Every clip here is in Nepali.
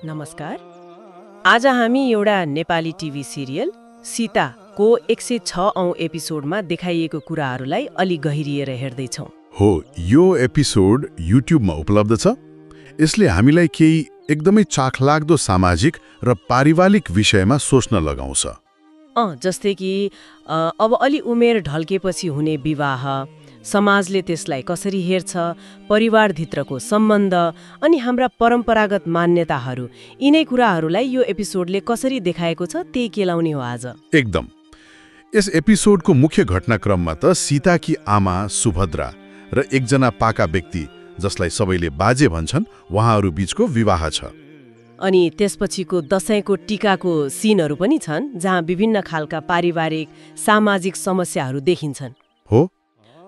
नमस्कार। आज हामी एउटा नेपाली टिभी सिरियल सीताको 106 औं एपिसोडमा देखाइएको कुराहरूलाई अलि गहिरिएर हेर्दैछौँ। हो, यो एपिसोड युट्युबमा उपलब्ध छ। यसले हामीलाई केही एकदमै चाखलाग्दो सामाजिक र पारिवारिक विषयमा सोच्न लगाउँछ। जस्तै कि अब अलि उमेर ढल्केपछि हुने विवाह, समाजले त्यसलाई कसरी हेर्छ, परिवारभित्रको सम्बन्ध अनि हाम्रा परम्परागत मान्यताहरू, यिनै कुराहरूलाई यो एपिसोडले कसरी देखाएको छ त्यही केलाउने हो आज। एकदम। यस एपिसोडको मुख्य घटनाक्रममा त सीताकी आमा सुभद्रा र एकजना पाका व्यक्ति जसलाई सबैले बाजे भन्छन्, उहाँहरू बीचको विवाह छ। अनि त्यसपछिको दशैंको टीकाको सिनहरू पनि छन्, जहाँ विभिन्न खालका पारिवारिक सामाजिक समस्याहरू देखिन्छन्। हो,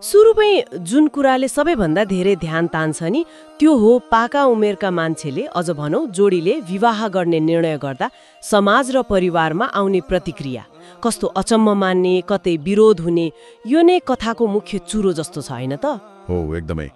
सुरुमै जुन कुराले सबैभन्दा धेरै ध्यान तान्छ नि, त्यो हो पाका उमेरका मान्छेले, अझ भनौँ जोडीले विवाह गर्ने निर्णय गर्दा समाज र परिवारमा आउने प्रतिक्रिया कस्तो अचम्म मान्ने, कतै विरोध हुने, यो नै कथाको मुख्य चुरो जस्तो छ, हैन त? हो, एकदमै।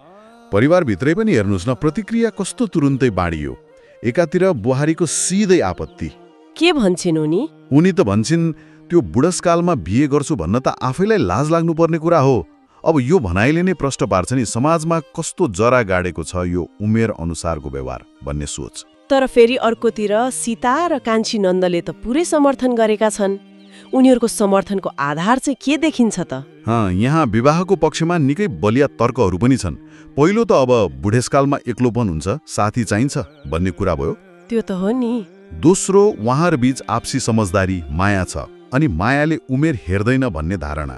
परिवारभित्रै पनि हेर्नुहोस् न, प्रतिक्रिया कस्तो तुरुन्तै बाँडियो। एकातिर बुहारीको सिधै आपत्ति। के भन्छन् उनी? उनी त भन्छन् त्यो बुढसकालमा बिहे गर्छु भन्न त आफैलाई लाज लाग्नुपर्ने कुरा हो। अब यो भनाइले नै प्रश्न पार्छ नि, समाजमा कस्तो जरा गाडेको छ यो उमेर अनुसारको व्यवहार भन्ने सोच। तर फेरि अर्कोतिर सीता र कान्छी नन्दले त पुरै समर्थन गरेका छन्। उनीहरूको समर्थनको आधार चाहिँ के देखिन्छ त? यहाँ विवाहको पक्षमा निकै बलिया तर्कहरू पनि छन्। पहिलो त अब बुढेसकालमा एक्लोपन हुन्छ, साथी चाहिन्छ भन्ने कुरा भयो। त्यो त हो नि। दोस्रो, उहाँहरू बीच आपसी समझदारी, माया छ अनि मायाले उमेर हेर्दैन भन्ने धारणा।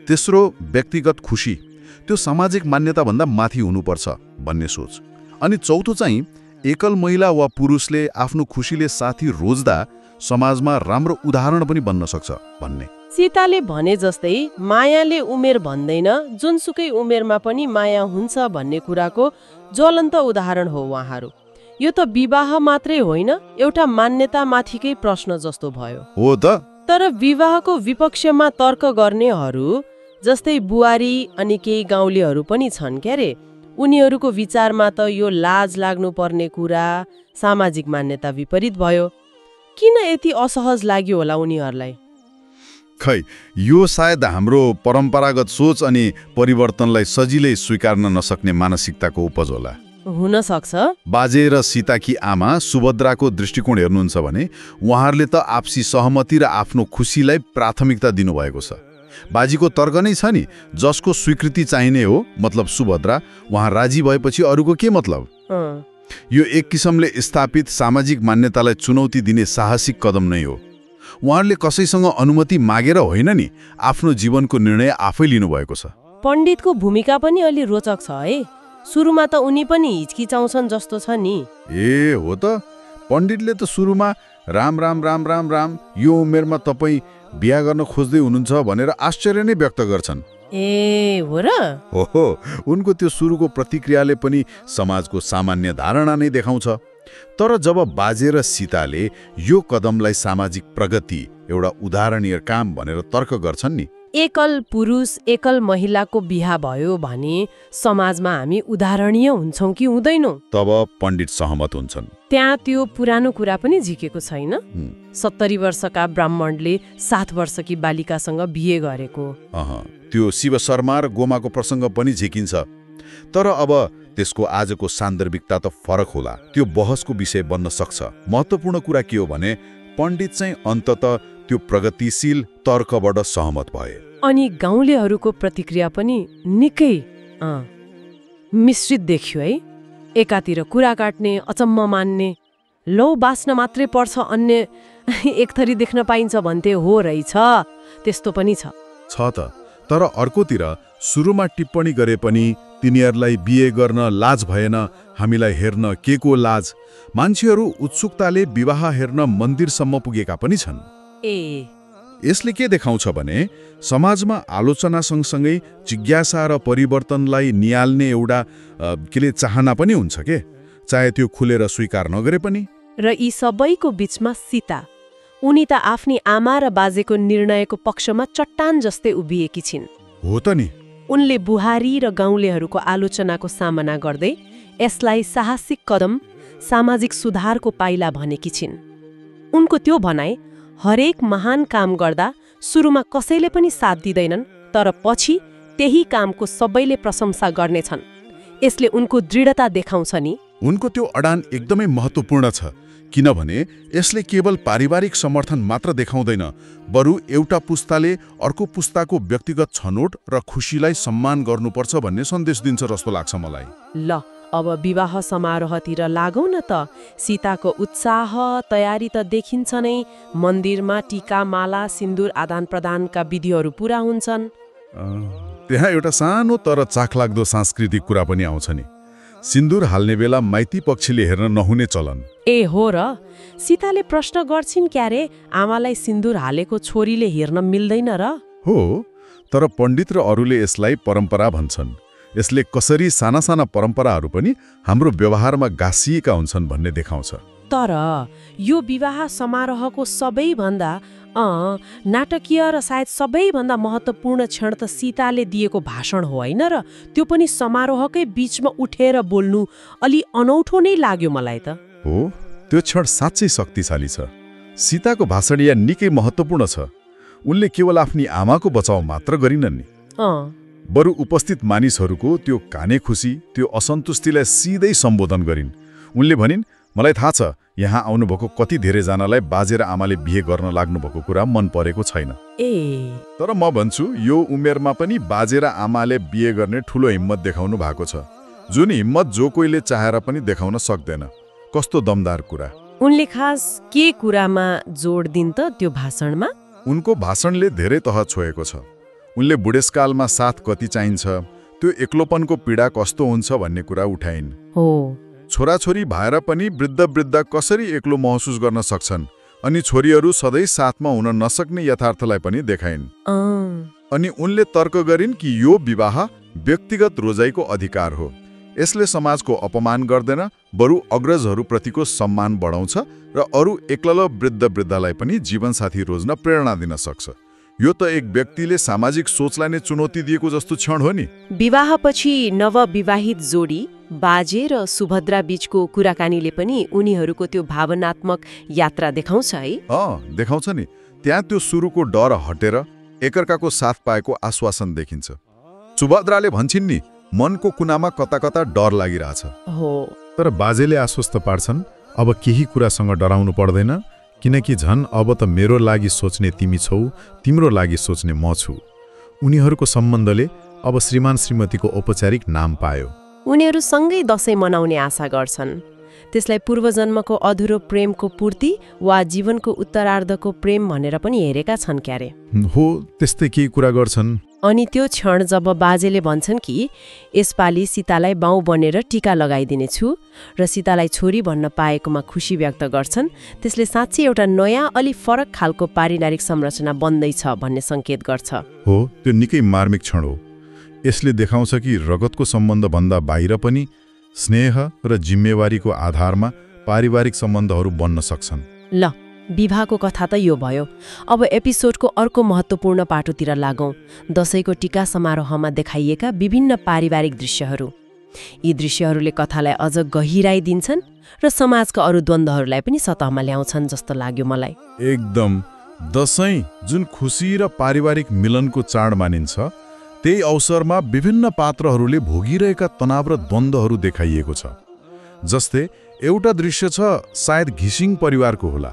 तेस्रो, व्यक्तिगत खुसी, त्यो सामाजिक मान्यताभन्दा माथि हुनुपर्छ भन्ने सोच। अनि चौथो चाहिँ एकल महिला वा पुरुषले आफ्नो खुसीले साथी रोज्दा समाजमा राम्रो उदाहरण पनि बन्न सक्छ भन्ने। सीताले भने जस्तै मायाले उमेर भन्दैन, जुनसुकै उमेरमा पनि माया हुन्छ भन्ने कुराको ज्वलन्त उदाहरण हो उहाँहरू। यो त विवाह मात्रै होइन, एउटा मान्यता माथिकै प्रश्न जस्तो भयो। हो त। तर विवाहको विपक्षमा तर्क गर्नेहरू जस्तै बुहारी अनि केही गाउँलेहरू पनि छन् क्यारे। उनीहरूको विचारमा त यो लाज लाग्नुपर्ने कुरा, सामाजिक मान्यता विपरीत भयो। किन यति असहज लाग्यो होला उनीहरूलाई? खै, यो सायद हाम्रो परम्परागत सोच अनि परिवर्तनलाई सजिलै स्वीकार्न नसक्ने मानसिकताको उपज होला। हुन सक्छ। बाजे र सीताकी आमा सुभद्राको दृष्टिकोण हेर्नुहुन्छ भने उहाँहरूले त आपसी सहमति र आफ्नो खुसीलाई प्राथमिकता दिनुभएको छ। बाजीको तर्क नै छ नि, जसको स्वीकृति चाहिने हो, मतलब सुभद्रा, उहाँ राजी भएपछि अरूको के मतलब? यो एक किसिमले स्थापित सामाजिक मान्यतालाई चुनौती दिने साहसिक कदम नै हो। उहाँहरूले कसैसँग अनुमति मागेर होइन नि, आफ्नो जीवनको निर्णय आफै लिनुभएको छ। पण्डितको भूमिका पनि अलि रोचक छ है। सुरुमा त उनी पनि हिचकिचाउँछन् जस्तो छ नि। ए हो त। पण्डितले त सुरुमा राम राम राम राम राम, यो उमेरमा तपाईँ बिहा गर्न खोज्दै हुनुहुन्छ भनेर आश्चर्य नै व्यक्त गर्छन्। ए हो र? हो, उनको त्यो सुरुको प्रतिक्रियाले पनि समाजको सामान्य धारणा नै देखाउँछ। तर जब बाजे र सीताले यो कदमलाई सामाजिक प्रगति, एउटा उदाहरणीय काम भनेर तर्क गर्छन् नि, एकल पुरुष एकल महिलाको बिहा भयो भने समाजमा हामी उदाहरणीय हुन्छौँ कि हुँदैनौँ, तब पण्डित सहमत हुन्छन्। त्यहाँ त्यो पुरानो कुरा पनि झिकेको छैन। 70 वर्षका ब्राह्मणले 7 वर्षकी बालिकासँग बिहे गरेको। त्यो शिव शर्मा र गोमाको प्रसङ्ग पनि झिकिन्छ। तर अब त्यसको आजको सान्दर्भिकता त फरक होला, त्यो बहसको विषय बन्न सक्छ। महत्त्वपूर्ण कुरा के हो भने पण्डित चाहिँ अन्ततः त्यो प्रगतिशील तर्कबाट सहमत भए। अनि गाउँलेहरूको प्रतिक्रिया पनि निकै मिश्रित देखियो है। एकातिर कुरा काट्ने, अचम्म मान्ने, लौ बाँच्न मात्रै पर्छ, अन्य एक थरी देख्न पाइन्छ भन्थे, हो रहेछ, त्यस्तो पनि छ त। तर अर्कोतिर सुरुमा टिप्पणी गरे पनि तिनीहरूलाई बिहे गर्न लाज भएन, हामीलाई हेर्न के को लाज। मान्छेहरू उत्सुकताले विवाह हेर्न मन्दिरसम्म पुगेका पनि छन्। यसले के देखाउँछ भने समाजमा आलोचना सँगसँगै जिज्ञासा र परिवर्तनलाई निहाल्ने एउटा चाहना पनि हुन्छ के, चाहे त्यो खुलेर स्वीकार नगरे पनि। र यी सबैको बीचमा सीता, उनी त आफ्नी आमा र बाजेको निर्णयको पक्षमा चट्टान जस्तै उभिएकी छिन्। हो त नि। उनले बुहारी र गाउँलेहरूको आलोचनाको सामना गर्दै यसलाई साहसिक कदम, सामाजिक सुधारको पाइला भनेकी छिन्। उनको त्यो भनाइ हरेक महान काम गर्दा सुरुमा कसैले पनि साथ दिँदैनन्, तर पछि त्यही कामको सबैले प्रशंसा गर्नेछन्। यसले उनको दृढता देखाउँछ नि। उनको त्यो अडान एकदमै महत्त्वपूर्ण छ, किनभने यसले केवल पारिवारिक समर्थन मात्र देखाउँदैन, बरु एउटा पुस्ताले अर्को पुस्ताको व्यक्तिगत छनौट र खुसीलाई सम्मान गर्नुपर्छ भन्ने सन्देश दिन्छ जस्तो लाग्छ मलाई। ल अब विवाह समारोहतिर लागौँ न त। सीताको उत्साह तयारी त देखिन्छ नै। मन्दिरमा टीका माला सिन्दूर आदान प्रदानका विधिहरू पूरा हुन्छन्। त्यहाँ एउटा सानो तर चाखलाग्दो सांस्कृतिक कुरा पनि आउँछ नि। सिन्दूर हाल्ने बेला माइती पक्षले हेर्न नहुने चलन। ए हो र? सीताले प्रश्न गर्छिन् क्यारे, आमालाई सिन्दूर हालेको छोरीले हेर्न मिल्दैन र? हो, तर पण्डित र अरूले यसलाई परम्परा भन्छन्। यसले कसरी साना साना परम्पराहरू पनि हाम्रो व्यवहारमा गाँसिएका हुन्छन् भन्ने देखाउँछ। तर यो विवाह समारोहको सबैभन्दा नाटकीय र सायद सबैभन्दा महत्त्वपूर्ण क्षण त सीताले दिएको भाषण हो, होइन र? त्यो पनि समारोहकै बीचमा उठेर बोल्नु अलि अनौठो नै लाग्यो मलाई त। हो, त्यो क्षण साँच्चै शक्तिशाली छ। सीताको भाषण यहाँ निकै महत्त्वपूर्ण छ। उनले केवल आफ्नी आमाको बचाउ मात्र गरिनन् नि, बरु उपस्थित मानिसहरूको त्यो काने खुसी, त्यो असन्तुष्टिलाई सिधै सम्बोधन गरिन्। उनले भनिन्, मलाई थाहा छ यहाँ आउनुभएको कति धेरैजनालाई बाजे र आमाले बिहे गर्न लाग्नुभएको कुरा मन परेको छैन। तर म भन्छु यो उमेरमा पनि बाजे र आमाले बिहे गर्ने ठुलो हिम्मत देखाउनु भएको छ, जुन हिम्मत जो कोहीले चाहेर पनि देखाउन सक्दैन। कस्तो दमदार कुरा। उनले खास के कुरामा जोड दिन् त त्यो भाषणमा? उनको भाषणले धेरै तह छोएको छ। उनले बुढेसकालमा साथ कति चाहिन्छ, त्यो एक्लोपनको पीडा कस्तो हुन्छ भन्ने कुरा उठाइन्। हो, छोराछोरी भएर पनि वृद्ध कसरी एक्लो महसुस गर्न सक्छन्, अनि छोरीहरू सधैँ साथमा हुन नसक्ने यथार्थलाई पनि देखाइन्। अनि उनले तर्क गरिन् कि यो विवाह व्यक्तिगत रोजाइको अधिकार हो। यसले समाजको अपमान गर्दैन, बरु अग्रजहरूप्रतिको सम्मान बढाउँछ र अरू एक्लल वृद्धलाई पनि जीवनसाथी रोज्न प्रेरणा दिन सक्छ। यो त एक व्यक्तिले सामाजिक सोचलाई नै चुनौती दिएको जस्तो क्षण हो नि। विवाहपछि नवविवाहित जोडी बाजे र सुभद्रा बीचको कुराकानीले पनि उनीहरूको त्यो भावनात्मक यात्रा देखाउँछ है? देखाउँछ नि। त्यहाँ त्यो सुरुको डर हटेर एकअर्काको साथ पाएको आश्वासन देखिन्छ। सुभद्राले भन्छिन् नि, मनको कुनामा कता कता डर लागिरहेछ। हो, तर बाजेले आश्वस्त पार्छन्, अब केही कुरासँग डराउनु पर्दैन, किनकि झन् अब त मेरो लागि सोच्ने तिमी छौ, तिम्रो लागि सोच्ने म छु। उनीहरूको सम्बन्धले अब श्रीमान श्रीमतीको औपचारिक नाम पायो। उनीहरू सँगै दशैं मनाउने आशा गर्छन्। त्यसलाई पूर्वजन्मको अधुरो प्रेमको पूर्ति वा जीवनको उत्तरार्धको प्रेम भनेर पनि हेरेका छन् क्यारे। हो, त्यस्तै केही कुरा गर्छन्। अनि त्यो क्षण जब बाजेले भन्छन् कि यसपालि सीतालाई बाउ बनेर टीका लगाइदिनेछु र सीतालाई छोरी भन्न पाएकोमा खुसी व्यक्त गर्छन्, त्यसले साँच्चै एउटा नयाँ अलि फरक खालको पारिवारिक संरचना बन्दैछ भन्ने सङ्केत गर्छ। हो, त्यो निकै मार्मिक क्षण हो। यसले देखाउँछ कि रगतको सम्बन्धभन्दा बाहिर पनि स्नेह र जिम्मेवारीको आधारमा पारिवारिक सम्बन्धहरू बन्न सक्छन्। ल, विवाहको कथा त यो भयो। अब एपिसोडको अर्को महत्त्वपूर्ण पाटोतिर लागौँ, दशैंको टीका समारोहमा देखाइएका विभिन्न पारिवारिक दृश्यहरू। यी दृश्यहरूले कथालाई अझ गहिराई दिन्छन् र समाजका अरू द्वन्द्वहरूलाई पनि सतहमा ल्याउँछन् जस्तो लाग्यो मलाई। एकदम। दशैं जुन खुसी र पारिवारिक मिलनको चाड मानिन्छ, त्यही अवसरमा विभिन्न पात्रहरूले भोगिरहेका तनाव र द्वन्द्वहरू देखाइएको छ। जस्तै एउटा दृश्य छ, सायद घिसिङ परिवारको होला।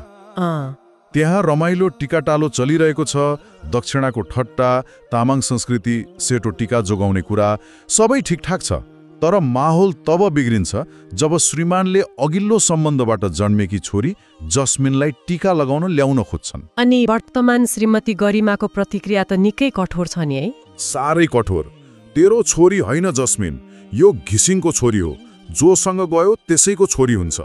त्यहाँ रमाइलो टिकाटालो चलिरहेको छ। दक्षिणाको ठट्टा, तामाङ संस्कृति, सेतो टिका जोगाउने कुरा सबै ठिकठाक छ। तर माहौल तब बिग्रिन्छ जब श्रीमानले अघिल्लो सम्बन्धबाट जन्मेकी छोरी जस्मिनलाई टीका लगाउन ल्याउन खोज्छन्। अनि वर्तमान श्रीमती गरिमाको प्रतिक्रिया त निकै कठोर छ नि है? साह्रै कठोर। तेरो छोरी होइन जस्मिन, यो घिसिङको छोरी हो, जोसँग गयो त्यसैको छोरी हुन्छ।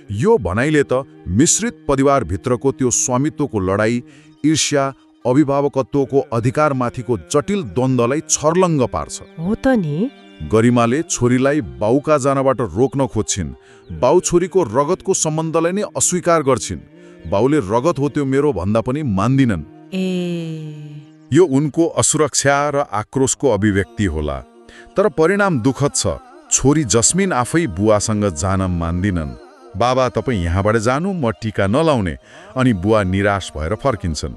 यो भनाइले त मिश्रित परिवारभित्रको त्यो स्वामित्वको लडाई, ईर्ष्या, अभिभावकत्वको अधिकारमाथिको जटिल द्वन्द्वलाई छर्लङ्ग पार्छ। हो त नि। गरिमाले छोरीलाई बाउका जानबाट रोक्न खोज्छिन्। बाउ छोरीको रगतको सम्बन्धलाई नै अस्वीकार गर्छिन्। बाउले रगत हो त्यो मेरो भन्दा पनि मान्दिनन्। यो उनको असुरक्षा र आक्रोशको अभिव्यक्ति होला। तर परिणाम दुःखद छ। छोरी जस्मिन आफै बुवासँग जान मान्दिनन्। बाबा तपाईँ यहाँबाट जानु, म टीका नलाउने, अनि बुवा निराश भएर फर्किन्छन्।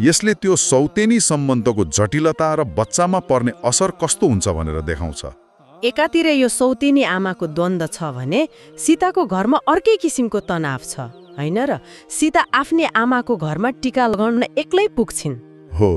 यसले त्यो सौतेनी सम्बन्धको जटिलता र बच्चामा पर्ने असर कस्तो हुन्छ भनेर देखाउँछ। एकातिर यो सौतेनी आमाको द्वन्द्व छ भने सीताको घरमा अर्कै किसिमको तनाव छ, होइन र? सीता आफ्नै आमाको घरमा टीका लगाउन एक्लै पुग्छिन्। हो,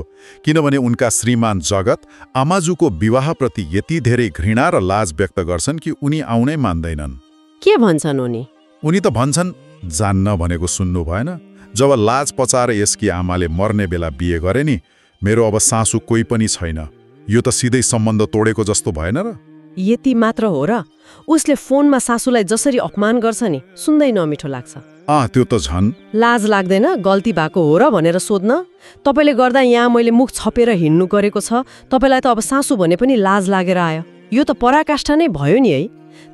किनभने उनका श्रीमान जगत आमाजुको विवाहप्रति यति धेरै घृणा र लाज व्यक्त गर्छन् कि उनी आउनै मान्दैनन्। के भन्छन् उनी? उनी त भन्छन्, जान्न भनेको सुन्नु भएन। जब लाज पचाएर यसकी आमाले मर्ने बेला बिहे गरे नि, मेरो अब सासु कोही पनि छैन। यो त सिधै सम्बन्ध तोडेको जस्तो भएन र? यति मात्र हो र? उसले फोनमा सासूलाई जसरी अपमान गर्छ नि, सुन्दै नमिठो लाग्छ। त्यो त झन्। लाज लाग्दैन गल्ती भएको हो र भनेर सोध्न? तपाईँले गर्दा यहाँ मैले मुख छपेर हिँड्नु गरेको छ, तपाईँलाई त अब सासू भने पनि लाज लागेर आयो। यो त पराकाष्ठा नै भयो नि है,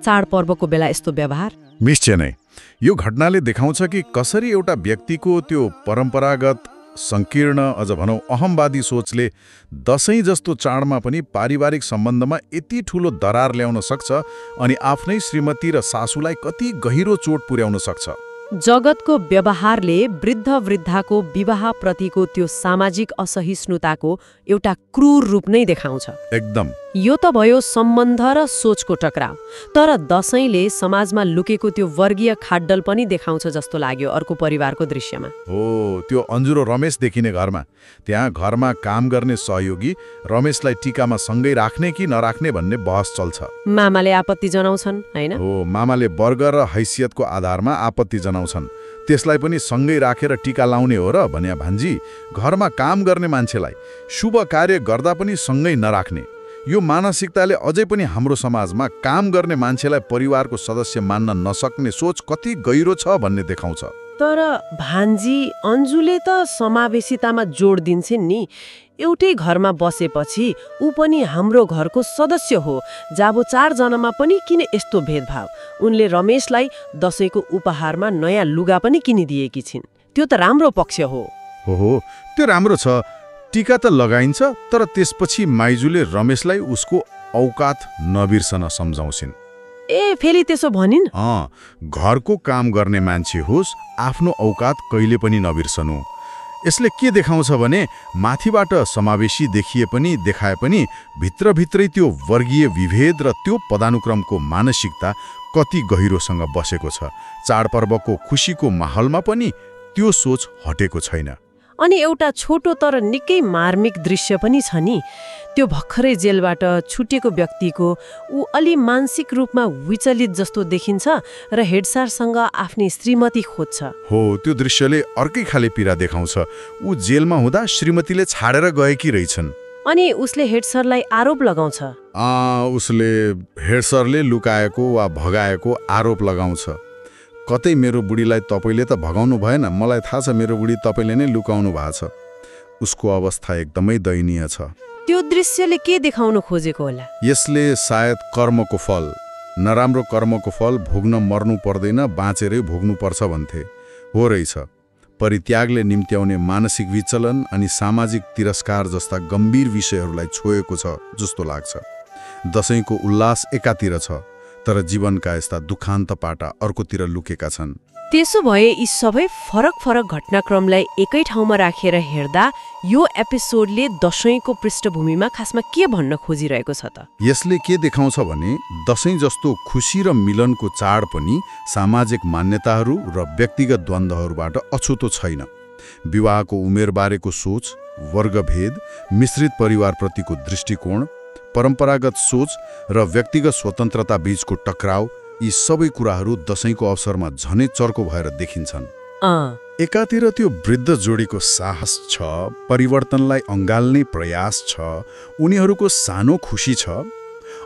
चाडपर्वको बेला यस्तो व्यवहार। निश्चय नै यो घटनाले देखाउँछ कि कसरी एउटा व्यक्तिको त्यो परम्परागत संकीर्ण, अझ भनौँ अहमवादी सोचले दशैं जस्तो चाडमा पनि पारिवारिक सम्बन्धमा यति ठूलो दरार ल्याउन सक्छ अनि आफ्नै श्रीमती र सासूलाई कति गहिरो चोट पुर्याउन सक्छ। जगतको व्यवहारले वृद्ध वृद्धाको विवाहप्रतिको त्यो सामाजिक असहिष्णुताको एउटा क्रूर रूप नै देखाउँछ। एकदम। यो त भयो सम्बन्ध र सोचको टकराव, तर दशैंले समाजमा लुकेको त्यो वर्गीय खाड्डल पनि देखाउँछ जस्तो लाग्यो अर्को परिवारको दृश्यमा। हो, त्यो अन्जुरो रमेश देखिने घरमा त्यहाँ घरमा काम गर्ने सहयोगी रमेशलाई टीकामा सँगै राख्ने कि नराख्ने भन्ने बहस चल्छ। मामाले आपत्ति जनाउँछन्, हैन? हो, मामाले वर्ग र हैसियतको आधारमा आपत्ति जनाउँछन्। त्यसलाई पनि सँगै राखेर टीका लाउने हो र भन्या भान्जी, घरमा काम गर्ने मान्छेलाई शुभ कार्य गर्दा पनि सँगै नराख्ने, यो मानसिकताले अझै पनि हाम्रो समाजमा काम गर्ने मान्छेलाई परिवारको सदस्य मान्न नसक्ने सोच कति गहिरो छ भन्ने देखाउँछ। तर भान्जी अन्जुले त समावेशितामा जोड दिन्छन् नि। एउटै घरमा बसेपछि ऊ पनि हाम्रो घरको सदस्य हो, जाबो 4 जनामा पनि किन यस्तो भेदभाव? उनले रमेशलाई दशैंको उपहारमा नयाँ लुगा पनि किनिदिएकी छिन्। त्यो त राम्रो पक्ष हो। हो, त्यो राम्रो छ। टीका त लगाइन्छ, तर त्यसपछि माइजूले रमेशलाई उसको औकात नबिर्सन सम्झाउँछिन्। फेरि त्यसो भनिन्? घरको काम गर्ने मान्छे होस्, आफ्नो औकात कहिले पनि नबिर्सनु। यसले के देखाउँछ भने माथिबाट समावेशी देखाए पनि भित्रभित्रै त्यो वर्गीय विभेद र त्यो पदानुक्रमको मानसिकता कति गहिरोसँग बसेको छ। चाडपर्वको खुसीको माहौलमा पनि त्यो सोच हटेको छैन। अनि एउटा छोटो तर निकै मार्मिक दृश्य पनि छ नि, त्यो भर्खरै जेलबाट छुटेको व्यक्तिको ऊ अलि मानसिक रूपमा विचलित जस्तो देखिन्छ र हेडसरसँग आफ्नी श्रीमती खोज्छ। हो, त्यो दृश्यले अर्कै खाले पीडा देखाउँछ। ऊ जेलमा हुँदा श्रीमतीले छाडेर गएकी रहेछन् अनि उसले हेडसरलाई आरोप लगाउँछ। उसले हेडसरले लुकाएको वा भगाएको आरोप लगाउँछ। कतै मेरो बुढीलाई तपाईँले त भगाउनु भएन, मलाई थाहा छ मेरो बुढी तपाईँले नै लुकाउनु भएको छ। उसको अवस्था एकदमै दयनीय छ। त्यो दृश्यले के देखाउन खोजेको होला? यसले सायद कर्मको फल, नराम्रो कर्मको फल भोग्न मर्नु पर्दैन, बाँचेरै भोग्नुपर्छ भन्थे। हो रहेछ। परित्यागले निम्त्याउने मानसिक विचलन अनि सामाजिक तिरस्कार जस्ता गम्भीर विषयहरूलाई छोएको छ जस्तो लाग्छ। दशैंको उल्लास एकातिर छ, तर जीवनका यस्ता दुखान्त पाटा अर्कोतिर लुकेका छन्। त्यसो भए यी सबै फरक फरक घटनाक्रमलाई एकै ठाउँमा राखेर हेर्दा यो एपिसोडले दशैंको पृष्ठभूमिमा खासमा के भन्न खोजिरहेको छ त? यसले के देखाउँछ भने दशैं जस्तो खुशी र मिलनको चाड पनि सामाजिक मान्यताहरू र व्यक्तिगत द्वन्द्वहरूबाट अछुतो छैन। विवाहको उमेरबारेको सोच, वर्गभेद, मिश्रित परिवारप्रतिको दृष्टिकोण, परम्परागत सोच र व्यक्तिगत स्वतन्त्रता बीचको टकराव, यी सबै कुराहरू दशैंको अवसरमा झनै चर्को भएर देखिन्छन्। एकातिर त्यो वृद्ध जोडीको साहस छ, परिवर्तनलाई अँगाल्ने प्रयास छ, उनीहरूको सानो खुसी छ।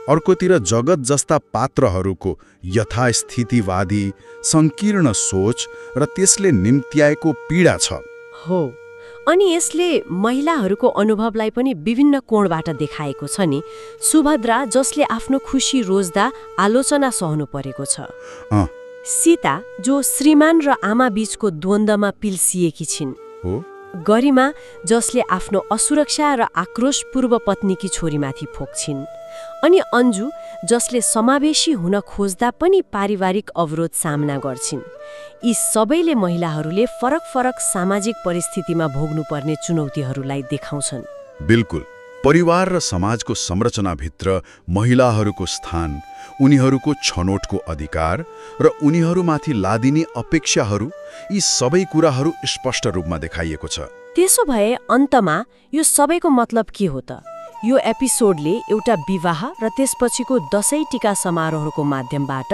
अर्कोतिर जगत जस्ता पात्रहरूको यथास्थितिवादी संकीर्ण सोच र त्यसले निम्त्याएको पीडा छ। हो, अनि यसले महिलाहरूको अनुभवलाई पनि विभिन्न कोणबाट देखाएको छ नि। सुभद्रा जसले आफ्नो खुसी रोज्दा आलोचना सहनु परेको छ। सीता जो श्रीमान र आमा बीचको द्वन्द्वमा पिल्सिएकी छिन्। गरिमा जसले आफ्नो असुरक्षा र आक्रोशपूर्व पत्नीकी छोरीमाथि फोक्छिन्। अनि अन्जु जसले समावेशी हुन खोज्दा पनि पारिवारिक अवरोध सामना गर्छिन्। यी सबैले महिलाहरूले फरक फरक सामाजिक परिस्थितिमा भोग्नुपर्ने चुनौतीहरूलाई देखाउँछन्। बिल्कुल। परिवार र समाजको संरचनाभित्र महिलाहरूको स्थान, उनीहरूको छनौटको अधिकार र उनीहरूमाथि लादिने अपेक्षाहरू, यी सबै कुराहरू स्पष्ट रूपमा देखाइएको छ। त्यसो भए अन्तमा यो सबैको मतलब के हो त? यो एपिसोडले एउटा विवाह र त्यसपछिको दशैं टीका समारोहको माध्यमबाट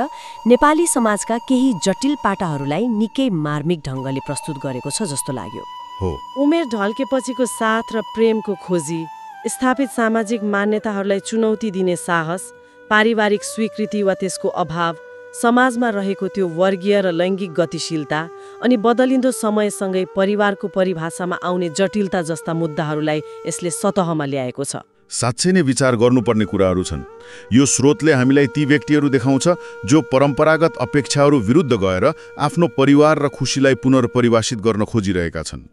नेपाली समाजका केही जटिल पाटाहरूलाई निकै मार्मिक ढङ्गले प्रस्तुत गरेको छ जस्तो लाग्यो। हो। उमेर ढल्केपछिको साथ र प्रेमको खोजी, स्थापित सामाजिक मान्यताहरूलाई चुनौती दिने साहस, पारिवारिक स्वीकृति वा त्यसको अभाव, समाजमा रहेको त्यो वर्गीय र लैङ्गिक गतिशीलता अनि बदलिँदो समयसँगै परिवारको परिभाषामा आउने जटिलता जस्ता मुद्दाहरूलाई यसले सतहमा ल्याएको छ। साँच्चै नै विचार गर्नुपर्ने कुराहरू छन्। यो स्रोतले हामीलाई ती व्यक्तिहरू देखाउँछ जो परम्परागत अपेक्षाहरू विरुद्ध गएर आफ्नो परिवार र खुसीलाई पुनर्परिभाषित गर्न खोजिरहेका छन्।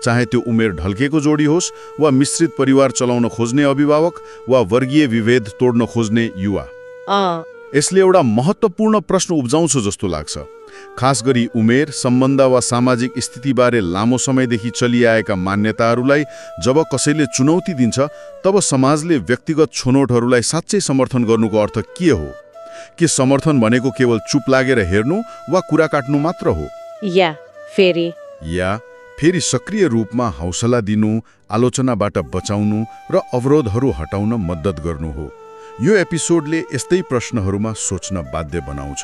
चाहे त्यो उमेर ढल्केको जोडी होस् वा मिश्रित परिवार चलाउन खोज्ने अभिभावक वा वर्गीय विभेद तोड्न खोज्ने युवा। यसले एउटा महत्त्वपूर्ण प्रश्न उब्जाउँछ जस्तो लाग्छ। खास गरी उमेर, सम्बन्ध वा सामाजिक स्थितिबारे लामो समयदेखि चलिआएका मान्यताहरूलाई जब कसैले चुनौती दिन्छ, तब समाजले व्यक्तिगत छनौटहरूलाई साँच्चै समर्थन गर्नुको अर्थ के हो? के समर्थन भनेको केवल चुप लागेर हेर्नु वा कुरा काट्नु मात्र हो? या फेरि सक्रिय रूपमा हौसला दिनु, आलोचनाबाट बचाउनु र अवरोधहरू हटाउन मद्दत गर्नु हो? यो एपिसोडले यस्तै प्रश्नहरूमा सोच्न बाध्य बनाउँछ।